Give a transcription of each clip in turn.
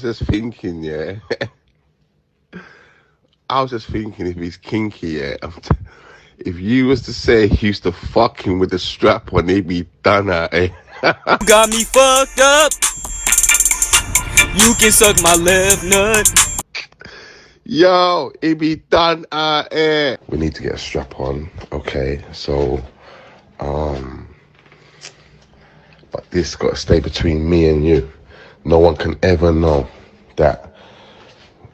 Just thinking, yeah. I was just thinking if he's kinky, yeah. If you was to say he used to fuck him with a strap on, he'd be done at, eh? Got me fucked up. You can suck my left nut. Yo, he'd be done at, eh? We need to get a strap on, okay? So, but this got to stay between me and you. No one can ever know that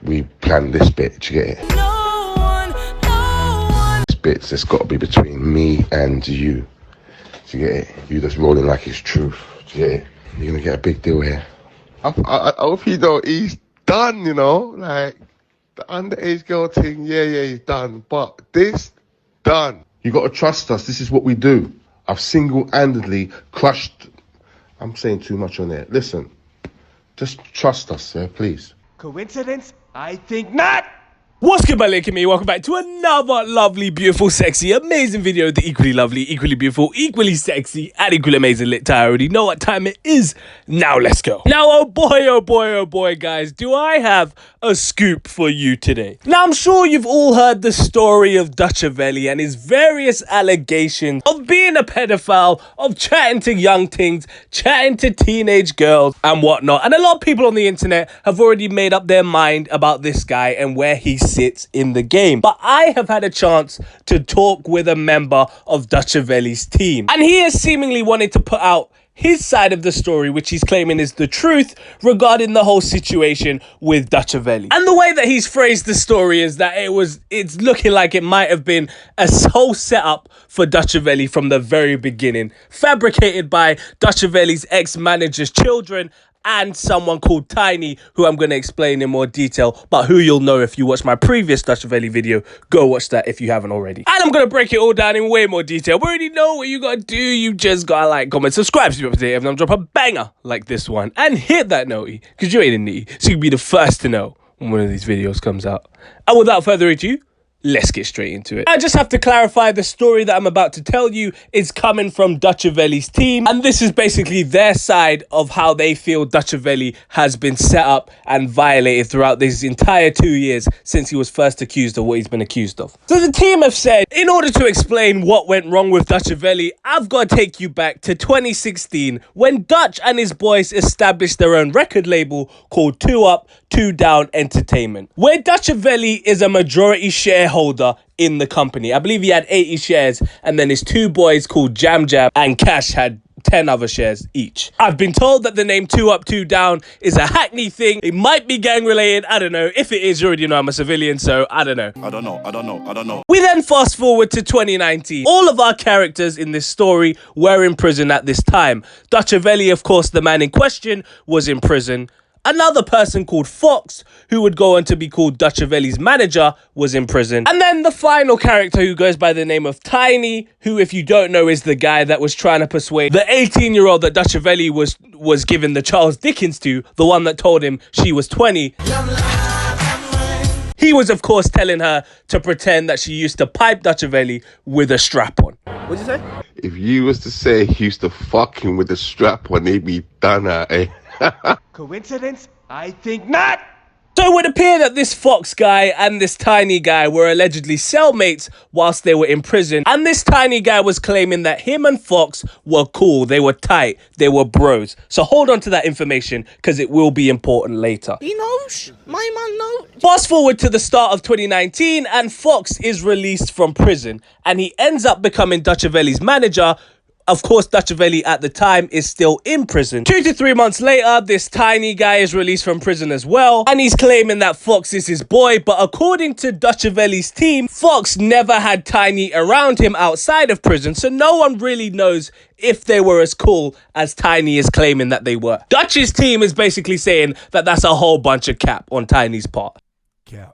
we planned this bit, do you get it? No one. This bit's just got to be between me and you. Do you get it? You just rolling like it's truth. Do you get it? You're going to get a big deal here. I hope you know he's done, you know? Like, the underage girl thing, yeah, he's done. But this, done. You got to trust us. This is what we do. I've single-handedly crushed... I'm saying too much on there. Listen, just trust us, yeah, please. Coincidence? I think not. What's good, my link and me? Welcome back to another lovely, beautiful, sexy, amazing video. The equally lovely, equally beautiful, equally sexy, and equally amazing LiTTY. I already know what time it is. Now let's go. Now, oh boy, guys, do I have a scoop for you today. Now, I'm sure you've all heard the story of DUTCHAVELLI and his various allegations of being a pedophile, of chatting to young teens, chatting to teenage girls, and whatnot. And a lot of people on the internet have already made up their mind about this guy and where he sits in the game. But I have had a chance to talk with a member of DUTCHAVELLI'S team, and he has seemingly wanted to put out his side of the story, which he's claiming is the truth regarding the whole situation with DUTCHAVELLI. And the way that he's phrased the story is that it's looking like it might have been a whole setup for DUTCHAVELLI from the very beginning, fabricated by DUTCHAVELLI's ex-manager's children and someone called Tiny, who I'm going to explain in more detail, but who you'll know if you watch my previous DUTCHAVELLI video. Go watch that if you haven't already. And I'm going to break it all down in way more detail. We already know what you got to do. You just got to like, comment, subscribe to be up to date, and I'm drop a banger like this one. And hit that notey, because you ain't a nitty, so you can be the first to know when one of these videos comes out. And without further ado, let's get straight into it. I just have to clarify, the story that I'm about to tell you is coming from DUTCHAVELLI'S team, and this is basically their side of how they feel DUTCHAVELLI has been set up and violated throughout this entire 2 years since he was first accused of what he's been accused of. So the team have said, in order to explain what went wrong with DUTCHAVELLI, I've got to take you back to 2016 when Dutch and his boys established their own record label called 2 Up, 2 Down Entertainment, where DUTCHAVELLI is a majority shareholder in the company. I believe he had 80 shares, and then his 2 boys called Jam Jam and Cash had 10 other shares each. I've been told that the name 2 Up, 2 Down is a Hackney thing. It might be gang related. I don't know. If it is, you already know I'm a civilian, so I don't know. I don't know. We then fast forward to 2019. All of our characters in this story were in prison at this time. DUTCHAVELLI, of course, the man in question, was in prison. Another person called Fox, who would go on to be called DUTCHAVELLI'S manager, was in prison. And then the final character, who goes by the name of Tiny, who, if you don't know, is the guy that was trying to persuade the 18-year-old that DUTCHAVELLI was giving the Charles Dickens to, the one that told him she was 20. He was, of course, telling her to pretend that she used to pipe DUTCHAVELLI with a strap on. What'd you say? If you was to say he used to fuck him with a strap on, he'd be done at, eh? Coincidence? I think not. So it would appear that this Fox guy and this Tiny guy were allegedly cellmates whilst they were in prison. And this Tiny guy was claiming that him and Fox were cool. They were tight. They were bros. So hold on to that information, because it will be important later. He knows. My man knows. Fast forward to the start of 2019, and Fox is released from prison. And he ends up becoming DUTCHAVELLI'S manager. Of course, DUTCHAVELLI at the time is still in prison. 2 to 3 months later, this Tiny guy is released from prison as well, and he's claiming that Fox is his boy. But according to DUTCHAVELLI'S team, Fox never had Tiny around him outside of prison, so no one really knows if they were as cool as Tiny is claiming that they were. Dutch's team is basically saying that that's a whole bunch of cap on Tiny's part. Cap.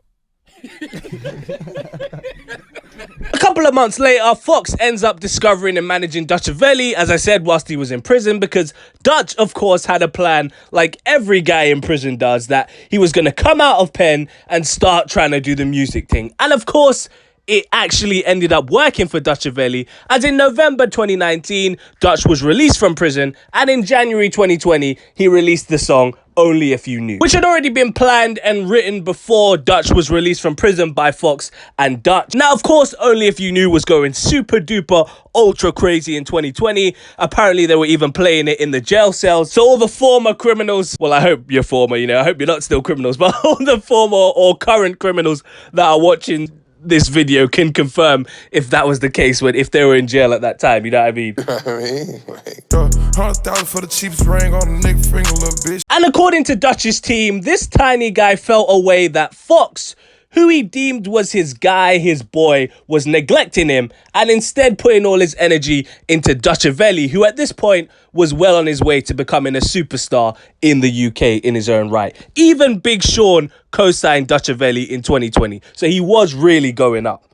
A couple of months later, Fox ends up discovering and managing DUTCHAVELLI, as I said, whilst he was in prison, because Dutch, of course, had a plan, like every guy in prison does, that he was going to come out of pen and start trying to do the music thing. And of course, it actually ended up working for DUTCHAVELLI, as in November 2019, Dutch was released from prison, and in January 2020, he released the song Only If You Knew, which had already been planned and written before Dutch was released from prison by Fox and Dutch. Now, of course, Only If You Knew was going super duper ultra crazy in 2020. Apparently, they were even playing it in the jail cells. So all the former criminals, well, I hope you're former, you know, I hope you're not still criminals, but all the former or current criminals that are watching this video can confirm if that was the case if they were in jail at that time, you know what I mean? $100,000 for the cheapest ring on the nigga finger, little bitch. And according to Dutch's team, this tiny guy felt a way that Fox, who he deemed was his guy, his boy, was neglecting him and instead putting all his energy into DUTCHAVELLI, who at this point was well on his way to becoming a superstar in the UK in his own right. Even Big Sean co-signed DUTCHAVELLI in 2020, so he was really going up.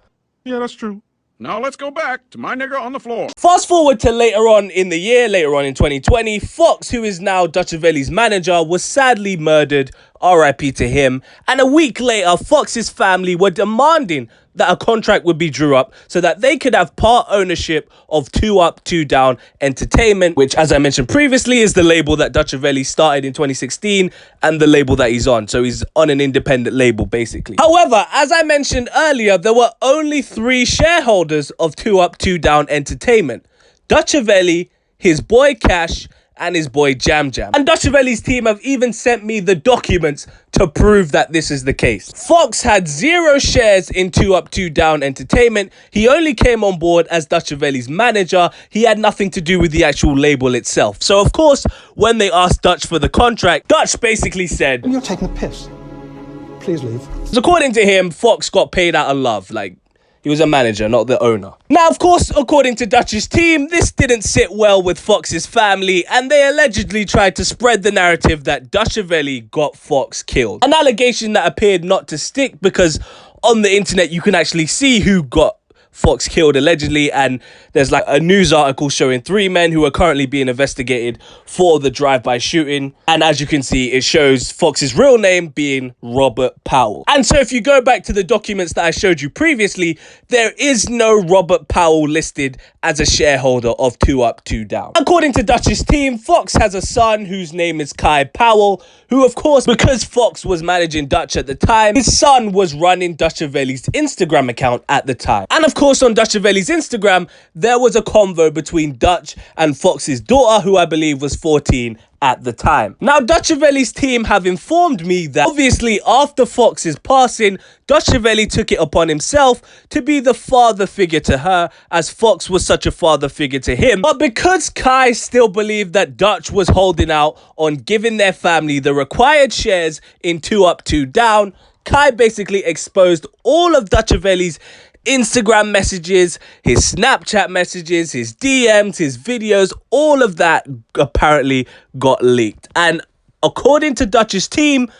Yeah, that's true. Now let's go back to my nigga on the floor. Fast forward to later on in the year, later on in 2020, Fox, who is now DUTCHAVELLI's manager, was sadly murdered, RIP to him. And a week later, Fox's family were demanding that a contract would be drew up so that they could have part ownership of 2 Up, 2 Down Entertainment, which, as I mentioned previously, is the label that DUTCHAVELLI started in 2016 and the label that he's on. So he's on an independent label, basically. However, as I mentioned earlier, there were only 3 shareholders of 2 Up, 2 Down Entertainment: DUTCHAVELLI, his boy Cash, and his boy Jam Jam. And DUTCHAVELLI's team have even sent me the documents to prove that this is the case. Fox had 0 shares in 2 Up, 2 Down Entertainment. He only came on board as DUTCHAVELLI's manager. He had nothing to do with the actual label itself. So of course, when they asked Dutch for the contract, Dutch basically said, "You're taking the piss. Please leave." So according to him, Fox got paid out of love. Like, he was a manager, not the owner. Now, of course, according to Dutch's team, this didn't sit well with Fox's family, and they allegedly tried to spread the narrative that DUTCHAVELLI got Fox killed. An allegation that appeared not to stick because on the internet you can actually see who got Fox killed allegedly, and there's like a news article showing 3 men who are currently being investigated for the drive-by shooting, and as you can see, it shows Fox's real name being Robert Powell. And so if you go back to the documents that I showed you previously, there is no Robert Powell listed as a shareholder of 2 Up, 2 Down. According to Dutch's team, Fox has a son whose name is Kai Powell, who of course, because Fox was managing Dutch at the time, his son was running DUTCHAVELLI's Instagram account at the time. And of course, on DUTCHAVELLI's Instagram, there was a convo between Dutch and Fox's daughter, who I believe was 14 at the time. Now, DUTCHAVELLI's team have informed me that obviously after Fox's passing, DUTCHAVELLI took it upon himself to be the father figure to her, as Fox was such a father figure to him. But because Kai still believed that Dutch was holding out on giving their family the required shares in 2 Up, 2 Down, Kai basically exposed all of DUTCHAVELLI's Instagram messages, his Snapchat messages, his DMs, his videos, all of that apparently got leaked. And according to Dutch's team,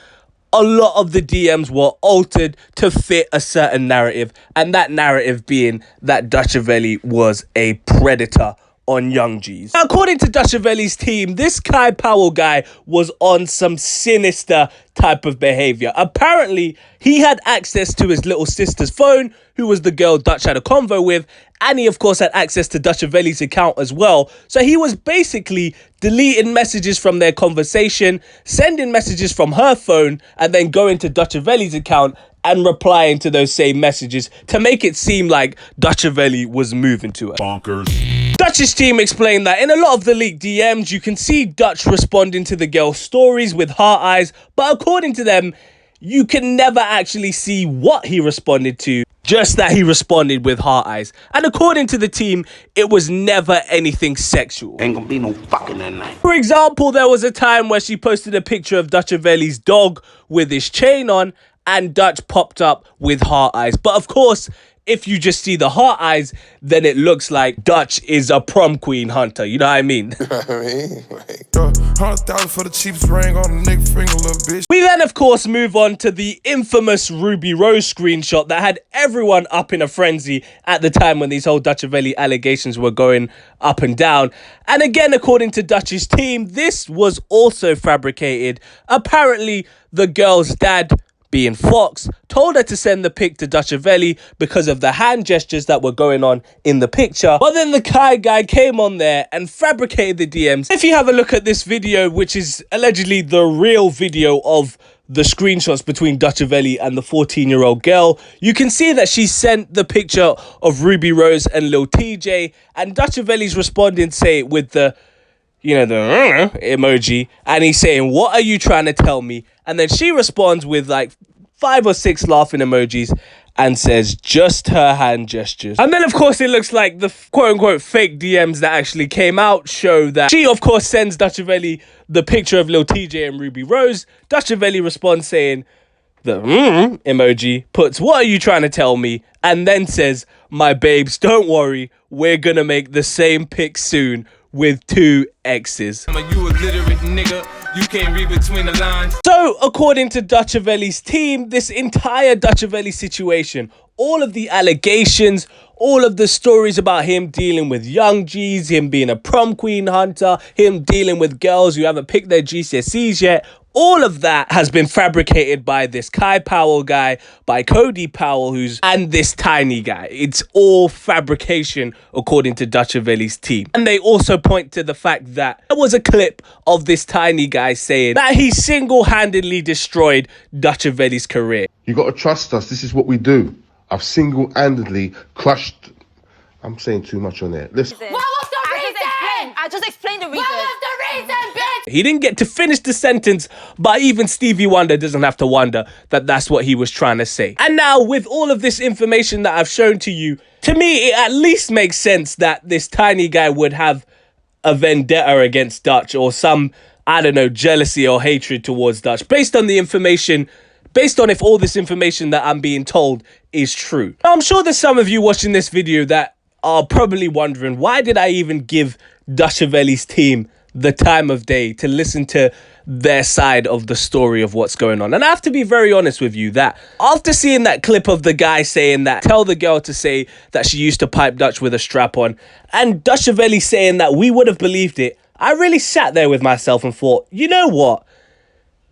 a lot of the DMs were altered to fit a certain narrative, and that narrative being that DUTCHAVELLI was a predator on young G's. Now, according to DUTCHAVELLI's team, this Kai Powell guy was on some sinister type of behavior. Apparently, he had access to his little sister's phone, who was the girl Dutch had a convo with, and he of course had access to DUTCHAVELLI's account as well. So he was basically deleting messages from their conversation, sending messages from her phone, and then going to DUTCHAVELLI's account and replying to those same messages to make it seem like DUTCHAVELLI was moving to her. Bonkers. Dutch's team explained that in a lot of the leaked DMs, you can see Dutch responding to the girl's stories with heart eyes, but according to them, you can never actually see what he responded to, just that he responded with heart eyes. And according to the team, it was never anything sexual. Ain't gonna be no fucking that night. For example, there was a time where she posted a picture of DUTCHAVELLI's dog with his chain on, and Dutch popped up with heart eyes. But of course, if you just see the heart eyes, then it looks like Dutch is a prom queen hunter. You know what I mean? $100,000 for the cheapest ring on the nigga finger, little bitch. We then, of course, move on to the infamous Ruby Rose screenshot that had everyone up in a frenzy at the time when these whole DUTCHAVELLI allegations were going up and down. And again, according to Dutch's team, this was also fabricated. Apparently, the girl's dad being Fox, told her to send the pic to DUTCHAVELLI because of the hand gestures that were going on in the picture. But then the Kai guy came on there and fabricated the DMs. If you have a look at this video, which is allegedly the real video of the screenshots between DUTCHAVELLI and the 14-year-old girl, you can see that she sent the picture of Ruby Rose and Lil TJ, and DUTCHAVELLI's responding, say, with the, you know, the emoji, and he's saying, "What are you trying to tell me?" And then she responds with like 5 or 6 laughing emojis and says, "Just her hand gestures." And then, of course, it looks like the quote-unquote fake DMs that actually came out show that she, of course, sends DUTCHAVELLI the picture of Lil TJ and Ruby Rose. DUTCHAVELLI responds saying, the emoji, puts, "What are you trying to tell me?" and then says, "My babes, don't worry, we're gonna make the same pic soon with 2 X's. You a literate nigga, you can't read between the lines." So, according to DUTCHAVELLI'S team, this entire DUTCHAVELLI situation, all of the allegations, all of the stories about him dealing with young G's, him being a prom queen hunter, him dealing with girls who haven't picked their GCSEs yet, all of that has been fabricated by this Kai Powell guy, by Cody Powell, and this Tiny guy. It's all fabrication, according to DUTCHAVELLI'S team. And they also point to the fact that there was a clip of this Tiny guy saying that he single-handedly destroyed DUTCHAVELLI'S career. You got to trust us. This is what we do. I've single-handedly crushed. I'm saying too much on there. Listen. What was the reason? I just explained the reason. What was the reason, bitch? He didn't get to finish the sentence, but even Stevie Wonder doesn't have to wonder that that's what he was trying to say. And now, with all of this information that I've shown to you, to me, it at least makes sense that this Tiny guy would have a vendetta against Dutch, or some, I don't know, jealousy or hatred towards Dutch, based on the information, based on if all this information that I'm being told is true. Now, I'm sure there's some of you watching this video that are probably wondering, why did I even give DUTCHAVELLI'S team the time of day to listen to their side of the story of what's going on? And I have to be very honest with you that after seeing that clip of the guy saying that, tell the girl to say that she used to pipe Dutch with a strap on, and DUTCHAVELLI saying that we would have believed it, I really sat there with myself and thought, you know what?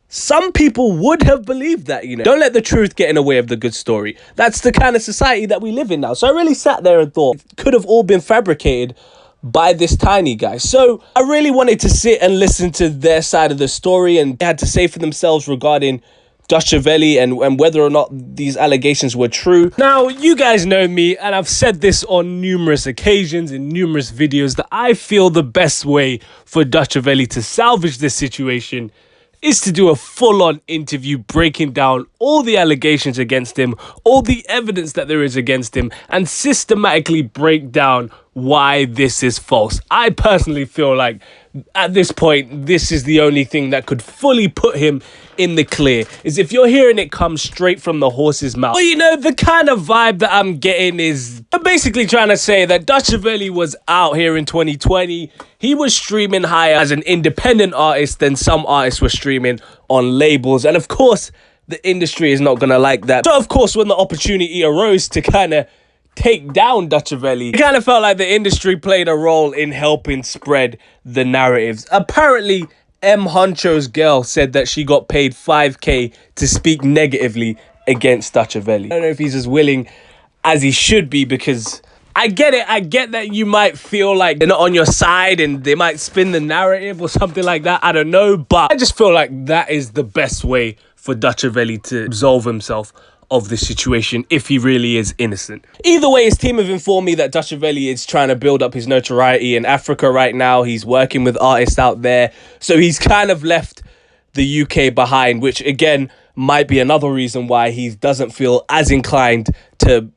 Some people would have believed that, you know. Don't let the truth get in the way of the good story. That's the kind of society that we live in now. So I really sat there and thought, it could have all been fabricated by this Tiny guy. So I really wanted to sit and listen to their side of the story, and they had to say for themselves regarding DUTCHAVELLI and whether or not these allegations were true. Now, you guys know me, and I've said this on numerous occasions in numerous videos, that I feel the best way for DUTCHAVELLI to salvage this situation is to do a full-on interview breaking down all the allegations against him, all the evidence that there is against him, and systematically break down why this is false. I personally feel like at this point, this is the only thing that could fully put him in the clear, is if you're hearing it come straight from the horse's mouth. Well, you know, the kind of vibe that I'm getting is, I'm basically trying to say that DUTCHAVELLI was out here in 2020. He was streaming higher as an independent artist than some artists were streaming on labels. And of course, the industry is not going to like that. So of course, when the opportunity arose to kind of take down DUTCHAVELLI, it kind of felt like the industry played a role in helping spread the narratives. Apparently, M. Honcho's girl said that she got paid 5K to speak negatively against DUTCHAVELLI. I don't know if he's as willing as he should be, because I get it. I get that you might feel like they're not on your side and they might spin the narrative or something like that. I don't know, but I just feel like that is the best way for DUTCHAVELLI to absolve himself of this situation if he really is innocent. Either way, his team have informed me that DUTCHAVELLI is trying to build up his notoriety in Africa right now. He's working with artists out there, so he's kind of left the UK behind, which again might be another reason why he doesn't feel as inclined to,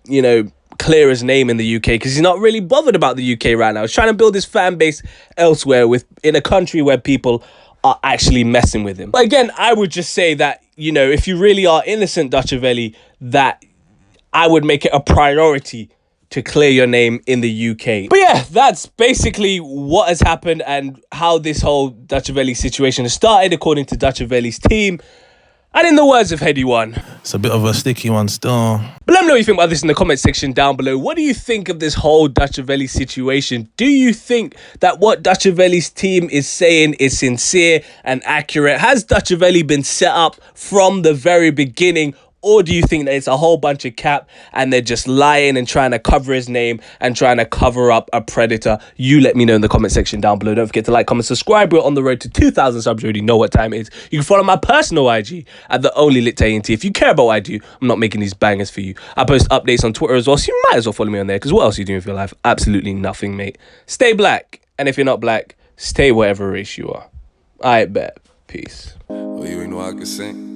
you know, clear his name in the UK, because he's not really bothered about the UK right now. He's trying to build his fan base elsewhere, in a country where people are actually messing with him. But again, I would just say that, you know, if you really are innocent, DUTCHAVELLI, that I would make it a priority to clear your name in the UK. But yeah, that's basically what has happened and how this whole DUTCHAVELLI situation has started, according to DUTCHAVELLI'S team. And in the words of Heady One, it's a bit of a sticky one still. But let me know what you think about this in the comment section down below. What do you think of this whole DUTCHAVELLI'S situation? Do you think that what DUTCHAVELLI'S team is saying is sincere and accurate? Has DUTCHAVELLI been set up from the very beginning? Or do you think that it's a whole bunch of cap and they're just lying and trying to cover his name and trying to cover up a predator? You let me know in the comment section down below. Don't forget to like, comment, subscribe. We're on the road to 2,000 subs. You already know what time it is. You can follow my personal IG at the only LiTTyENT. If you care about what I do, I'm not making these bangers for you. I post updates on Twitter as well, so you might as well follow me on there, because what else are you doing with your life? Absolutely nothing, mate. Stay black. And if you're not black, stay whatever race you are. I bet. Peace. Oh, you ain't know I could sing?